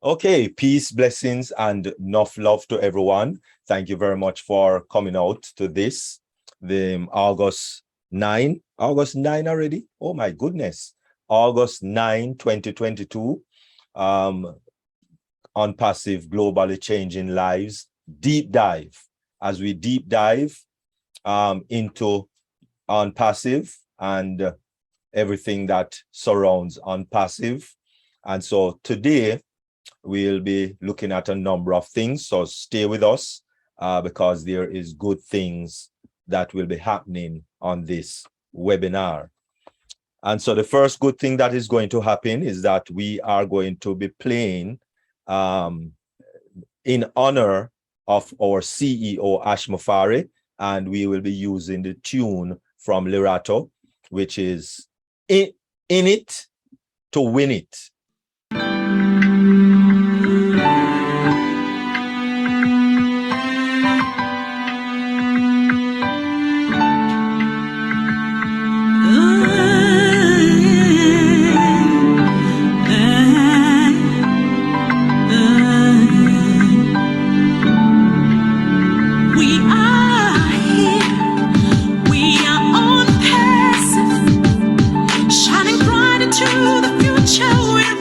Okay, peace, blessings, and enough love to everyone. Thank you very much for coming out to this, the August 9 already. Oh my goodness. August 9, 2022. On Passive, globally changing lives, deep dive. As we deep dive into On Passive and everything that surrounds On Passive. And so today, we'll be looking at a number of things, so stay with us because there is good things that will be happening on this webinar. And so the first good thing that is going to happen is that we are going to be playing in honor of our CEO, Ash Mufari, and we will be using the tune from Lirato, which is in it to win it. To the future.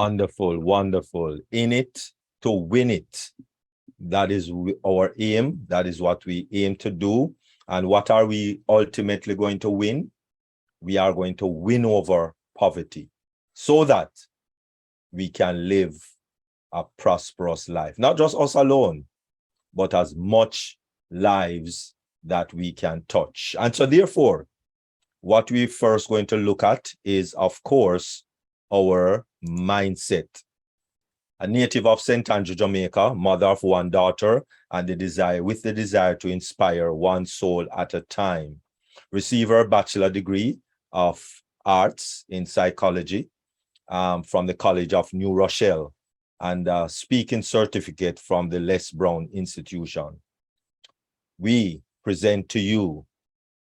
Wonderful, wonderful. In it to win it. That is our aim. That is what we aim to do. And what are we ultimately going to win? We are going to win over poverty so that we can live a prosperous life. Not just us alone, but as much lives that we can touch. And so therefore, what we're first going to look at is, of course, our mindset. A native of St. Andrew, Jamaica, mother of one daughter, and the desire to inspire one soul at a time. Receive her bachelor degree of arts in psychology from the College of New Rochelle, and a speaking certificate from the WILLIS-BROWN institution. We present to you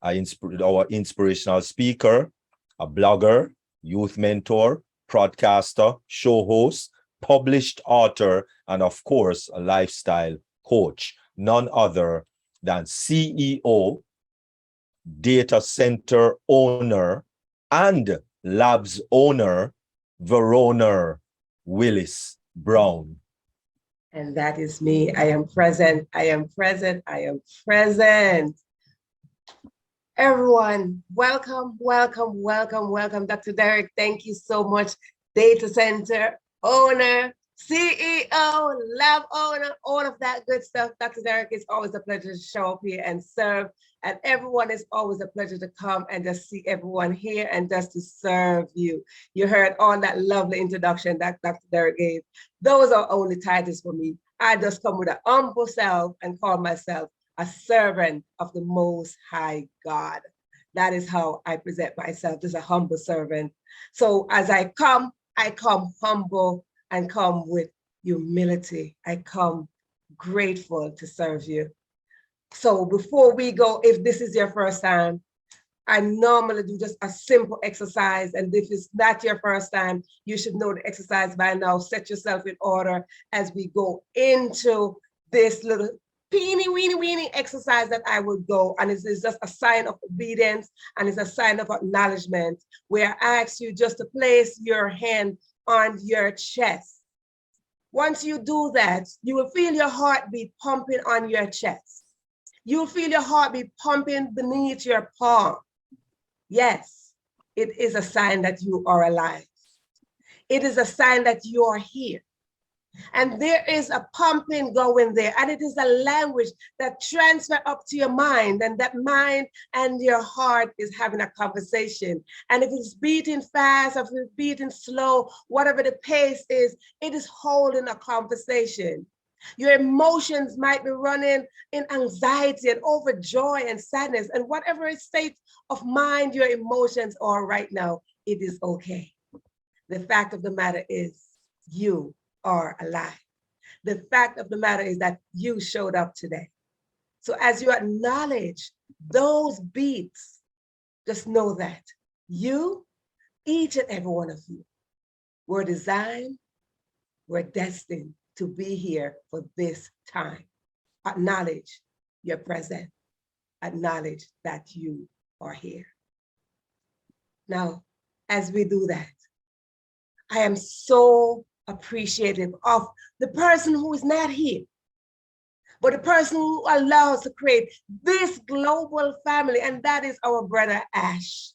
our inspirational speaker, a blogger, youth mentor, broadcaster, show host, published author, and of course, a lifestyle coach, none other than CEO, data center owner, and labs owner, Verona Willis-BROWN. And that is me. I am present. I am present. I am present. Everyone, welcome, welcome, welcome, welcome. Dr. Derek, thank you so much. Data center owner, CEO, lab owner, all of that good stuff. Dr. Derek, it's always a pleasure to show up here and serve. And everyone, is always a pleasure to come and just see everyone here and just to serve you. You heard all that lovely introduction that Dr. Derek gave. Those are only titles for me. I just come with an humble self and call myself a servant of the Most High God. That is how I present myself, as a humble servant. So as I come humble and come with humility. I come grateful to serve you. So before we go, if this is your first time, I normally do just a simple exercise. And if it's not your first time, you should know the exercise by now. Set yourself in order as we go into this little weeny exercise that I would go. And it's just a sign of obedience, and it's a sign of acknowledgement, where I ask you just to place your hand on your chest. Once you do that, you will feel your heartbeat pumping on your chest. You'll feel your heartbeat pumping beneath your palm. Yes, it is a sign that you are alive. It is a sign that you are here. And there is a pumping going there, and it is a language that transfers up to your mind, and that mind and your heart is having a conversation. And if it's beating fast, or if it's beating slow, whatever the pace is, it is holding a conversation. Your emotions might be running in anxiety and overjoy and sadness, and whatever state of mind your emotions are right now, it is okay. The fact of the matter is, you are alive. The fact of the matter is that you showed up today. So as you acknowledge those beats, just know that you, each and every one of you, were designed, were destined to be here for this time. Acknowledge you're present. Acknowledge that you are here. Now, as we do that, I am so appreciative of the person who is not here, but the person who allows to create this global family, and that is our brother Ash.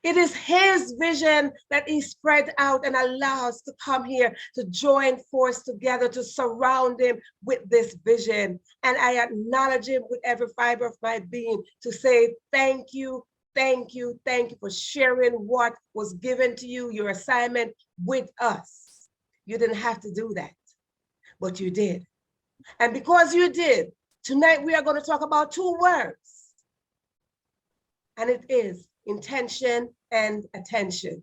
It is his vision that he spread out and allows to come here to join force together to surround him with this vision. And I acknowledge him with every fiber of my being to say thank you. Thank you. Thank you for sharing what was given to you, your assignment with us. You didn't have to do that, but you did. And because you did, tonight we are going to talk about two words. And it is intention and attention.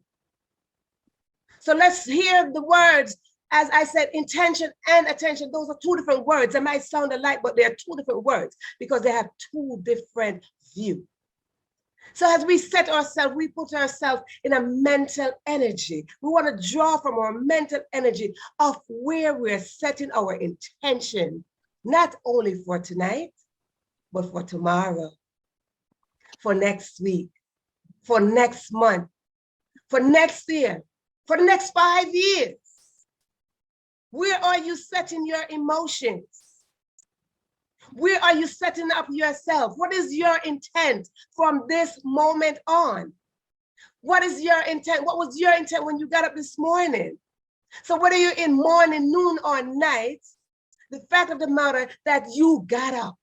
So let's hear the words. As I said, intention and attention, those are two different words. They might sound alike, but they're two different words because they have two different views. So as we set ourselves, we put ourselves in a mental energy. We want to draw from our mental energy of where we're setting our intention, not only for tonight, but for tomorrow, for next week, for next month, for next year, For the next 5 years, where are you setting your emotions? Where are you setting up yourself? What is your intent from this moment on? What is your intent? What was your intent when you got up this morning? So whether you're in morning, noon, or night, the fact of the matter that you got up.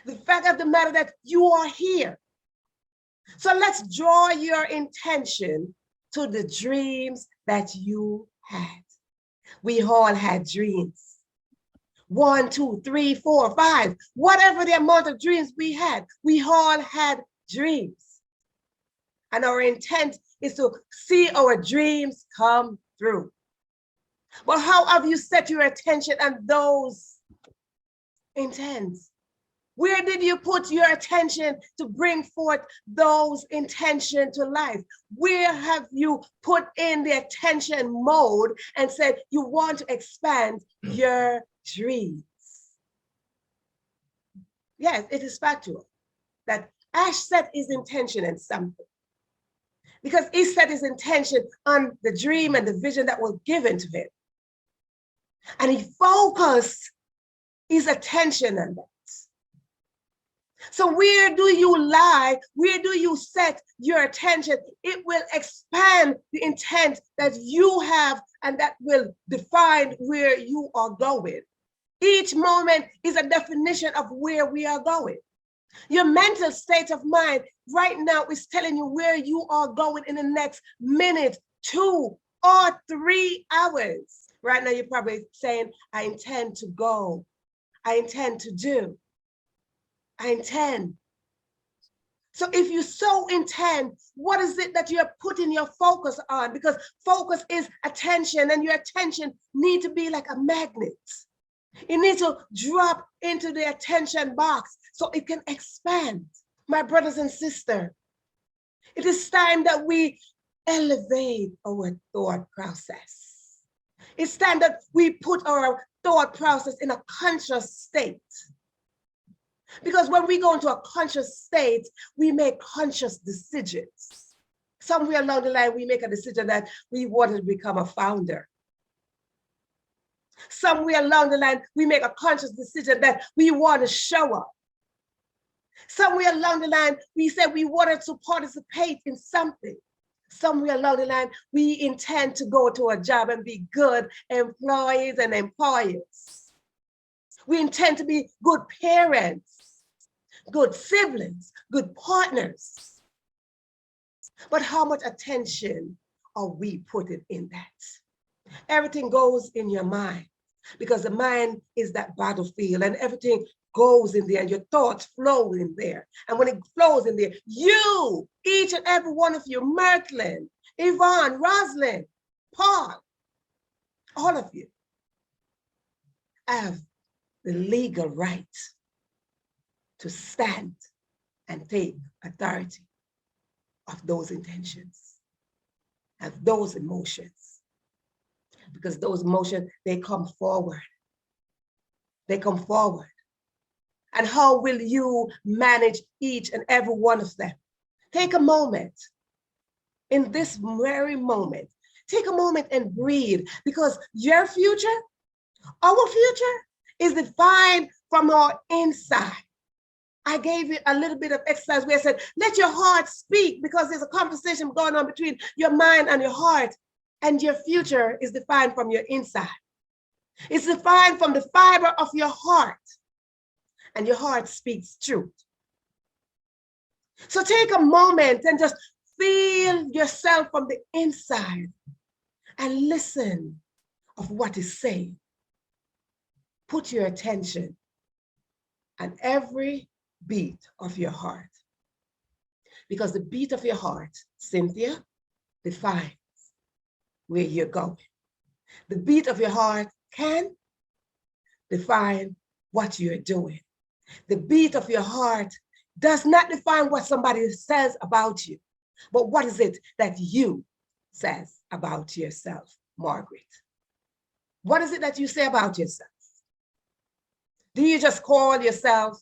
The fact of the matter that you are here. So let's draw your intention to the dreams that you had. We all had dreams. 1, 2, 3, 4, 5, whatever the amount of dreams we all had dreams. And our intent is to see our dreams come through. But how have you set your attention on those intents? Where did you put your attention to bring forth those intentions to life? Where have you put in the attention mode and said you want to expand your dreams? Yes, it is factual that Ash set his intention in something. Because he set his intention on the dream and the vision that was given to him. And he focused his attention on that. So where do you lie? Where do you set your attention? It will expand the intent that you have, and that will define where you are going. Each moment is a definition of where we are going. Your mental state of mind right now is telling you where you are going in the next minute, 2 or 3 hours. Right now, you're probably saying, I intend to go. I intend to do. I intend. So if you so intend, what is it that you're putting your focus on? Because focus is attention, and your attention needs to be like a magnet. It needs to drop into the attention box so it can expand. My brothers and sisters, it is time that we elevate our thought process. It's time that we put our thought process in a conscious state. Because when we go into a conscious state, we make conscious decisions. Somewhere along the line, we make a decision that we want to become a founder. Somewhere along the line, we make a conscious decision that we want to show up. Somewhere along the line, we said we wanted to participate in something. Somewhere along the line, we intend to go to a job and be good employees and employers. We intend to be good parents, good siblings, good partners. But how much attention are we putting in that? Everything goes in your mind, because the mind is that battlefield, and everything goes in there, and your thoughts flow in there. And when it flows in there, you, each and every one of you, Mertlin, Yvonne, Rosalind, Paul, all of you have the legal right to stand and take authority of those intentions, of those emotions. Because those emotions, they come forward. They come forward. And how will you manage each and every one of them? Take a moment. In this very moment, take a moment and breathe, because your future, our future, is defined from our inside. I gave you a little bit of exercise where I said, let your heart speak, because there's a conversation going on between your mind and your heart. And your future is defined from your inside. It's defined from the fiber of your heart. And your heart speaks truth. So take a moment and just feel yourself from the inside and listen of what is saying. Put your attention on every beat of your heart. Because the beat of your heart, Cynthia, defines where you're going. The beat of your heart can define what you're doing. The beat of your heart does not define what somebody says about you, but what is it that you says about yourself, Margaret? What is it that you say about yourself? Do you just call yourself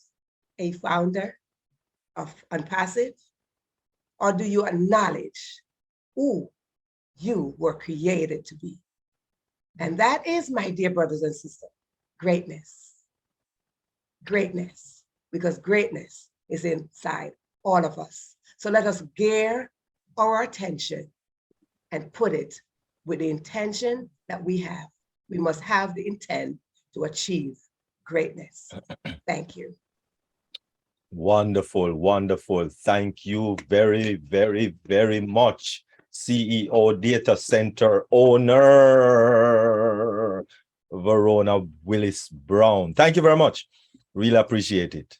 a founder of onpassive? Or do you acknowledge, ooh, you were created to be. And that is, my dear brothers and sisters, greatness. Greatness, because greatness is inside all of us. So let us gear our attention and put it with the intention that we have. We must have the intent to achieve greatness. Thank you. Wonderful, wonderful. Thank you very, very, very much, CEO Data Center owner, Verona Willis-BROWN. Thank you very much. Really appreciate it.